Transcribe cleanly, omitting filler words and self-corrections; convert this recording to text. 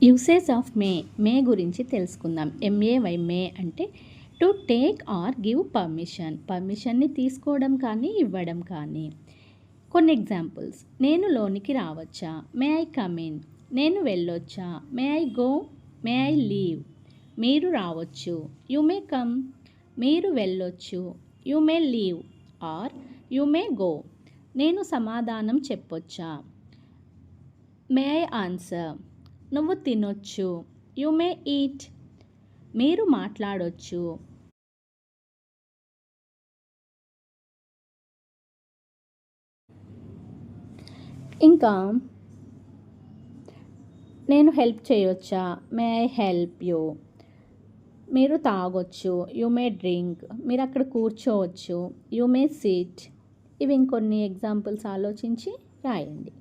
Usage of May గురించి తెలుసుకుందాం. May మే అంటే టు టేక్ ఆర్ గివ్ పర్మిషన్ని తీసుకోవడం కానీ ఇవ్వడం కానీ. కొన్ని ఎగ్జాంపుల్స్: నేను లోనికి రావచ్చా, మే ఐ కమ్ ఇన్. నేను వెళ్ళొచ్చా, may I go, may I leave. మీరు రావచ్చు, యు మే కమ్. మీరు వెళ్ళొచ్చు, you may leave or you may go. నేను సమాధానం చెప్పొచ్చా, మే ఐ ఆన్సర్. నువ్వు తినొచ్చు, యు మే ఈట్. మీరు మాట్లాడొచ్చు, ఇంకా నేను హెల్ప్ చేయొచ్చా, మే ఐ హెల్ప్ యూ. మీరు తాగొచ్చు, యు మే డ్రింక్. మీరు అక్కడ కూర్చోవచ్చు, యు మే సిట్. ఇవి ఇంకొన్ని ఎగ్జాంపుల్స్ ఆలోచించి రాయండి.